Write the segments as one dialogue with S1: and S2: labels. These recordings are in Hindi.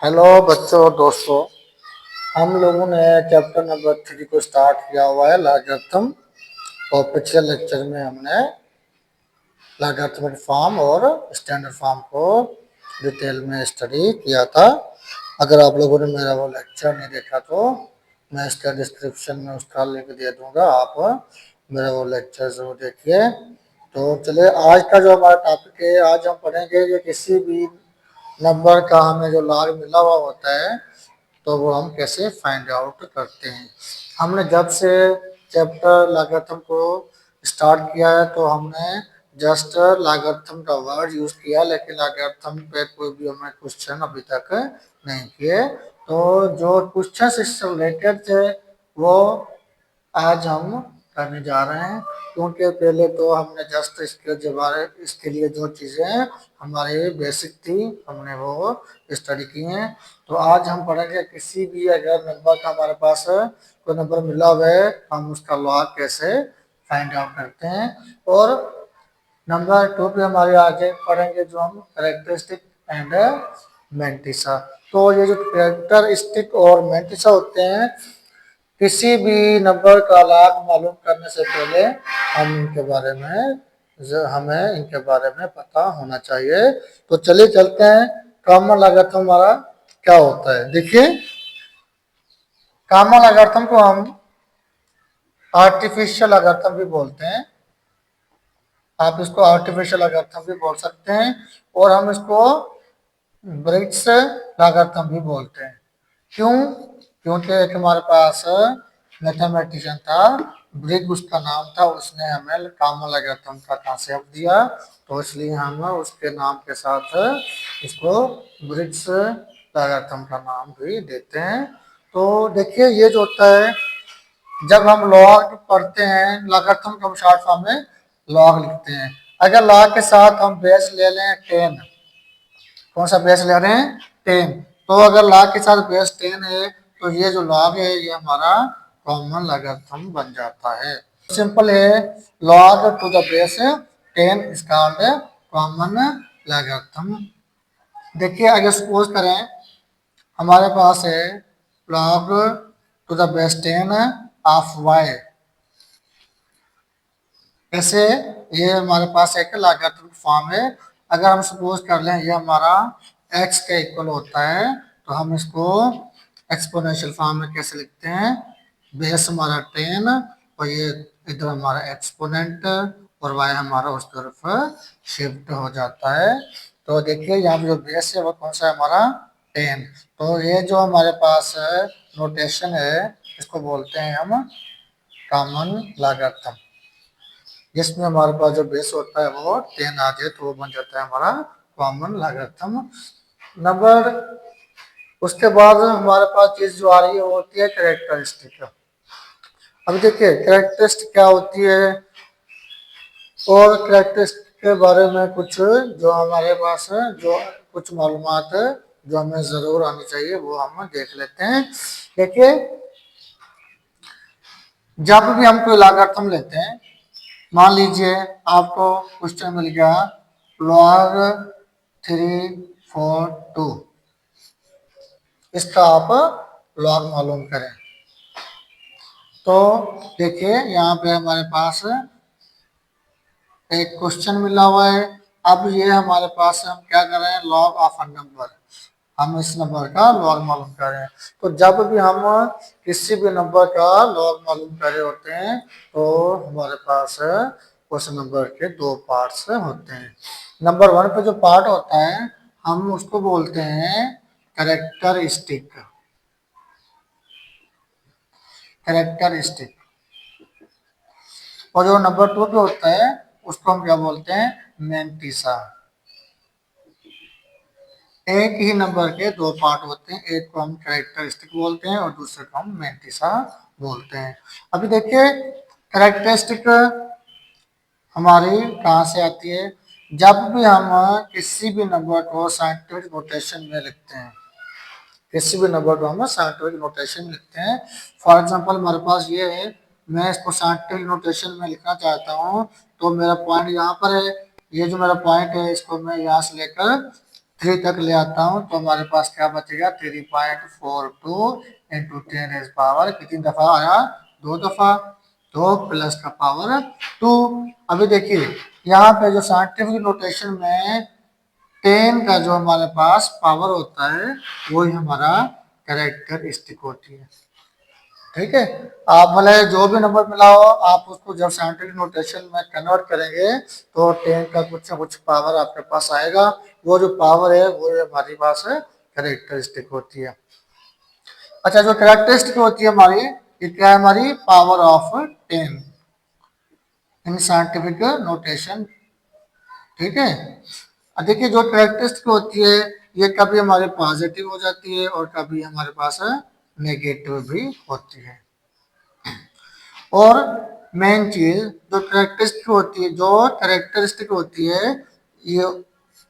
S1: हेलो बच्चों और दोस्तों, हम लोगों ने चैप्टर नंबर 3 को स्टार्ट किया हुआ है लॉगरिथम। और पिछले लेक्चर में हमने लॉगरिथमिक फॉर्म और स्टैंडर्ड फॉर्म को डिटेल में स्टडी किया था। अगर आप लोगों ने मेरा वो लेक्चर नहीं देखा तो मैं इसका डिस्क्रिप्शन में उसका लिंक दे दूंगा, आप मेरा वो लेक्चर जरूर देखिए। तो चलिए, आज का जो हमारा टॉपिक है, आज हम पढ़ेंगे कि किसी भी नंबर का हमें जो लॉग मिला हुआ होता है तो वो हम कैसे फाइंड आउट करते हैं। हमने जब से चैप्टर लॉगरिथम को स्टार्ट किया है तो हमने जस्ट लॉगरिथम का वर्ड यूज किया, लेकिन लॉगरिथम पे कोई भी हमें क्वेश्चन अभी तक नहीं किए। तो जो क्वेश्चन इससे रिलेटेड थे वो आज हम करने जा रहे हैं, क्योंकि पहले तो हमने जस्ट इसके लिए जो चीज़ें हमारे बेसिक थी हमने वो स्टडी की हैं। तो आज हम पढ़ेंगे किसी भी अगर नंबर का हमारे पास कोई नंबर मिला हुआ है हम उसका लॉग कैसे फाइंड आउट करते हैं। और नंबर 2 पे हमारे आगे पढ़ेंगे जो हम कैरेक्टरिस्टिक एंड मैंटिसा। तो ये जो कैरेक्टरिस्टिक और मैंटिसा होते हैं, किसी भी नंबर का लॉग मालूम करने से पहले हमें इनके बारे में पता होना चाहिए। तो चलिए चलते हैं, कॉमन लॉगरिथम हमारा क्या होता है। देखिए, कॉमन लॉगरिथम को हम आर्टिफिशियल लॉगरिथम भी बोलते हैं। आप इसको आर्टिफिशियल लॉगरिथम भी बोल सकते हैं और हम इसको ब्रिग्स लॉगरिथम भी बोलते हैं। क्यों? क्योंकि एक हमारे पास मैथमेटिशियन था, ब्रिग उसका नाम था, उसने हमें कॉमन लॉगरिथम का कॉन्सेप्ट दिया, तो इसलिए हम उसके नाम के साथ इसको ब्रिग्स लॉगरिथम का नाम भी देते हैं। तो देखिए, ये जो होता है, जब हम लॉग पढ़ते हैं लॉगरिथम को हम शॉर्ट फॉर्म में लॉग लिखते हैं। अगर लॉग के साथ हम बेस ले लें 10, कौन सा बेस ले रहे हैं? 10। तो अगर लॉग के साथ बेस 10 है तो ये जो लॉग है ये हमारा कॉमन लॉगरिथम बन जाता है। सिंपल है, log to the base 10 is called common logarithm. देखिए, अगर सपोज करें हमारे पास है log to the base 10 of y, ऐसे ये हमारे पास एक लॉगरिथम फॉर्म है। अगर हम सपोज कर लें ये हमारा x के इक्वल होता है तो हम इसको एक्सपोनेंशियल फॉर्म में कैसे लिखते हैं? बेस हमारा 10 और ये इधर हमारा एक्सपोनेंट और y हमारा उस तरफ शिफ्ट हो जाता है। तो देखिए, यहाँ पे जो बेस है वो कौन सा है? हमारा 10। तो ये जो हमारे पास नोटेशन है इसको बोलते हैं हम कॉमन लॉगरिथम, जिसमें हमारे पास जो बेस होता है वो 10 आ जाए तो वो बन जाता है हमारा कॉमन लॉगरिथम नंबर। उसके बाद हमारे पास चीज जो आ रही है वो होती है कैरेक्टरिस्टिक। अब देखिए, कैरेक्टरिस्टिक क्या होती है और कैरेक्टरिस्टिक के बारे में कुछ जो हमारे पास है, जो कुछ मालूमात है जो हमें जरूर आनी चाहिए वो हम देख लेते हैं। देखिए, जब भी हम कोई लॉगरिथम लेते हैं, मान लीजिए आपको क्वेश्चन मिल गया log 342, इसका आप log मालूम करें। तो देखिए, यहाँ पे हमारे पास एक क्वेश्चन मिला हुआ है। अब ये हमारे पास हम क्या कर रहे हैं? log ऑफ अ नंबर, हम इस नंबर का लॉग मालूम कर रहे हैं। तो जब भी हम किसी भी नंबर का लॉग मालूम कर रहे होते हैं तो हमारे पास उस नंबर के दो पार्ट्स होते हैं। नंबर 1 पे जो पार्ट होता है हम उसको बोलते हैं कैरेक्टरिस्टिक। कैरेक्टरिस्टिक। और जो नंबर 2 पे होता है उसको हम क्या बोलते हैं? मैंटिसा। एक ही नंबर के दो पार्ट होते हैं, एक को हम कैरेक्टरिस्टिक बोलते हैं और दूसरे को हम मैंटिसा बोलते हैं। अभी देखिए, कैरेक्टरिस्टिक हमारी कहाँ से आती है? जब भी हम किसी भी नंबर को साइंटिफिक नोटेशन में लिखते हैं, किसी भी नंबर को हम साइंटिफिक नोटेशन में लिखते हैं। फॉर एग्जांपल हमारे पास ये है, मैं इसको साइंटिफिक नोटेशन में लिखना चाहता हूँ तो मेरा पॉइंट यहाँ पर है, ये जो मेरा पॉइंट है इसको मैं यहाँ से लेकर 3 तक ले आता हूँ तो हमारे पास क्या बचेगा 3.42 इंटू 10⁻, कितनी दफा आया, 2 दफा, तो प्लस का पावर 2। अभी देखिए यहाँ पे जो साइंटिफिक नोटेशन में 10 का जो हमारे पास पावर होता है वही हमारा कैरेक्टरिस्टिक होती है। ठीक है, आप मतलब जो भी नंबर मिला हो आप उसको जब साइंटिफिक नोटेशन में कन्वर्ट करेंगे तो 10 का कुछ ना कुछ पावर आपके पास आएगा। वो जो पावर है वो हमारी पास कैरेक्टरिस्टिक होती है। अच्छा, जो कैरेक्टरिस्टिक होती है हमारी, ये क्या है, हमारी power of 10 in scientific notation. ठीक है, अब देखिए जो कैरेक्टरिस्टिक होती है ये कभी हमारे पॉजिटिव हो जाती है और कभी हमारे पास नेगेटिव भी होती है। और मेन चीज जो कैरेक्टरिस्टिक होती है ये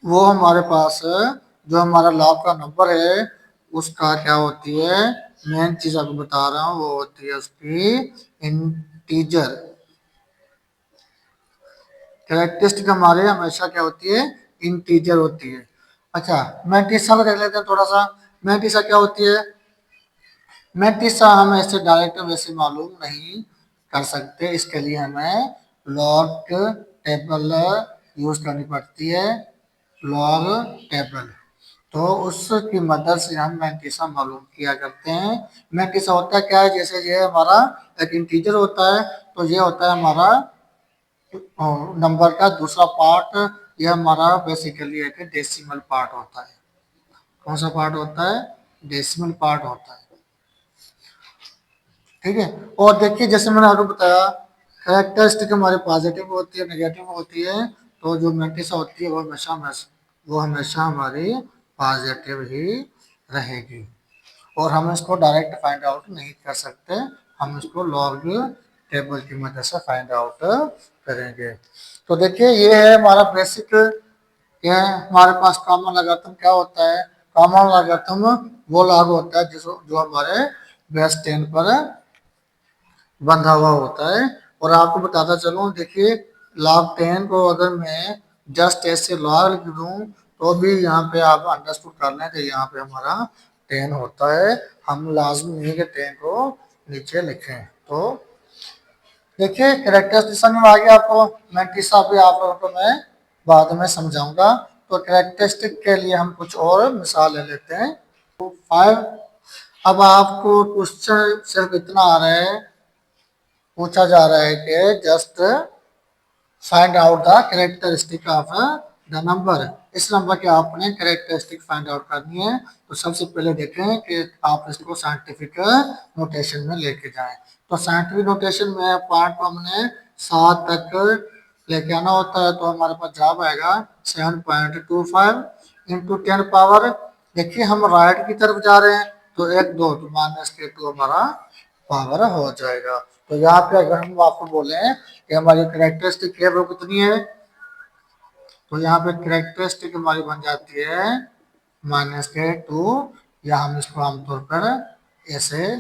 S1: वो हमारे पास जो हमारा लॉग का नंबर है उसका क्या होती है, मेन चीज आपको बता रहा हूँ, वो होती है उसकी इंटीजर। कैरेक्टरिस्टिक हमारे हमेशा क्या होती है, इंटीजर होती है। अच्छा, मैट्रिक्सा को देख लेते हैं थोड़ा सा। मैट्रिक्सा क्या होती है, मैट्रिक्सा हमें इससे डायरेक्ट वैसे मालूम नहीं कर सकते, इसके लिए हमें लॉग टेबल यूज करनी पड़ती है, लॉग टेबल। तो उसकी मदद से हम मैट्रिक्सा मालूम किया करते हैं। मैट्रिक्सा होता है क्या है, जैसे ये हमारा एक इंटीजर होता है तो ये होता है हमारा नंबर का दूसरा पार्ट, ये हमारा बेसिकली एक डेसिमल पार्ट होता है। कौन सा पार्ट होता है, डेसिमल पार्ट होता है। ठीक है, और देखिए जैसे मैंने आपको बताया कैरेक्टरिस्टिक हमारे पॉजिटिव होती है, नेगेटिव होती है, तो जो मैट्रिक्स होती है वो हमेशा हमारी पॉजिटिव ही रहेगी। और हम इसको डायरेक्ट फाइंड आउट नहीं कर सकते, हम इसको लॉग टेबल की मदद से फाइंड आउट करेंगे। तो देखिए ये है हमारा बेसिक, ये हमारे पास कॉमन लॉगरिथम क्या होता है। कॉमन लॉगरिथम वो लॉग होता है जिसको जो हमारे बेस 10 पर बंधा हुआ होता है। और आपको बताता चलूं, देखिए log 10 को अगर मैं जस्ट ऐसे log लिख दूं तो भी यहाँ पे आप अंडरस्टूड कर लें कि यहाँ पे हमारा 10 होता है। हम लाजमी नहीं कि 10 को नीचे लिखें। तो देखिए कैरेक्टरिस्टिक में आ गया आपको, मैट्रिक्स भी आप लोगों को मैं बाद में समझाऊंगा। तो कैरेक्टरिस्टिक के लिए हम कुछ और मिसाल ले लेते हैं। 5, अब आपको क्वेश्चन सिर्फ इतना आ रहा है, पूछा जा रहा है कि just find out the characteristic of the number. इस नंबर के आपने कैरेक्टरिस्टिक फाइंड आउट करनी है। तो सबसे पहले देखें कि आप इसको साइंटिफिक नोटेशन में लेके जाएं। तो साइंटिफिक नोटेशन में पार्ट को हमने 7 तक लेके आना होता है, तो हमारे पास जवाब आएगा 7.25 इंटू 10 पावर। देखिए हम राइट की तरफ जा रहे हैं तो 1 2 तो -2 हमारा पावर हो जाएगा। तो यहाँ पे अगर हम आपको बोले कि हमारी कैरेक्टरिस्टिक है वो कितनी है, तो यहाँ पे कैरेक्टरिस्टिक हमारी बन जाती है -2, या हम इसको आमतौर पर ऐसे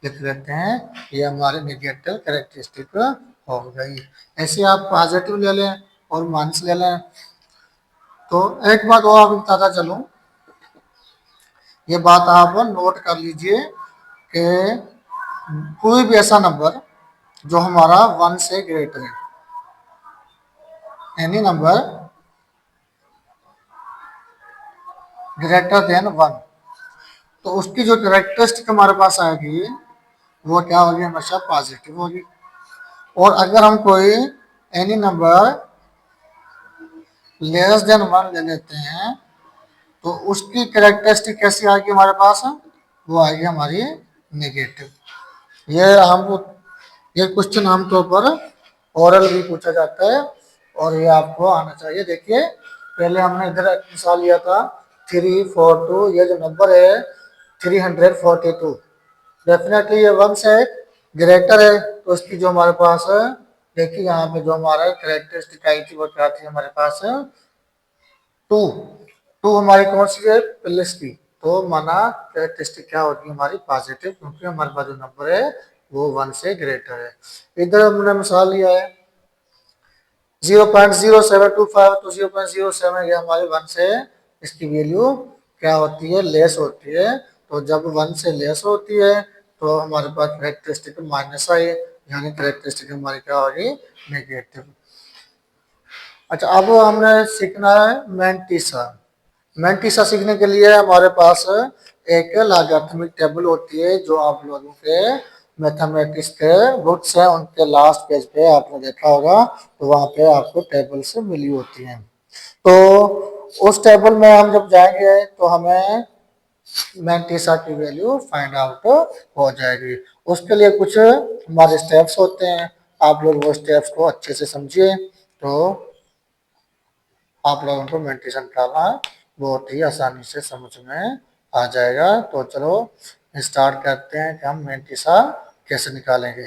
S1: लिख लेते हैं, ये हमारे नेगेटिव कैरेक्टरिस्टिक हो गई। ऐसे आप पॉजिटिव ले लें और माइनस ले लें। तो एक बात और आपको बताता चलूं, ये बात आप नोट कर लीजिए कि कोई भी ऐसा नंबर जो हमारा 1 से ग्रेटर है, एनी नंबर ग्रेटर देन 1, तो उसकी जो कैरेक्टरिस्टिक हमारे पास आएगी वो क्या होगी, हमेशा पॉजिटिव होगी। और अगर हम कोई एनी नंबर लेस देन 1 ले लेते हैं तो उसकी कैरेक्टरिस्टिक कैसी आएगी हमारे पास, वो आएगी हमारी नेगेटिव। ये क्वेश्चन आमतौर पर ओरल भी पूछा जाता है और ये आपको आना चाहिए। देखिए पहले हमने इधर मिसाल लिया था 342, ये जो नंबर है 342, डेफिनेटली ये 1 से ग्रेटर है। तो इसकी जो हमारे पास देखिए यहाँ पे जो हमारा कैरेक्टरिस्टिक आई थी वो क्या थी हमारे पास, 2। 2 हमारी कौन सी है, प्लस की, तो माना कैरेक्टरिस्टिक क्या होगी हमारी पॉजिटिव, क्योंकि हमारे पास जो नंबर है वो 1 से ग्रेटर है। इधर हमने मिसाल लिया है 0.0725, तो 0.07 ये हमारे 1 से इसकी वैल्यू क्या होती है, लेस होती है। तो जब 1 से लेस होती है तो हमारे पास कैरेक्टरिस्टिक माइनस आई, यानी कैरेक्टरिस्टिक हमारी क्या होगी, नेगेटिव। अच्छा, अब हमने सीखना है मैंटिसा। मैंटिसा सीखने के लिए हमारे पास एक लॉगरिथमिक टेबल होती है, जो आप लोगों के मैथमेटिक्स के बुक्स हैं उनके लास्ट पेज पे आपने देखा होगा, तो वहाँ पे आपको टेबल से मिली होती हैं। तो उस टेबल में हम जब जाएंगे तो हमें मैंटिसा की वैल्यू फाइंड आउट हो जाएगी। उसके लिए कुछ हमारे स्टेप्स होते हैं, आप लोग वो स्टेप्स को अच्छे से समझिए, तो आप लोगों को मेडिटेशन करना बहुत ही आसानी से समझ में आ जाएगा। तो चलो स्टार्ट करते हैं कि हम मेडिटेशन कैसे निकालेंगे।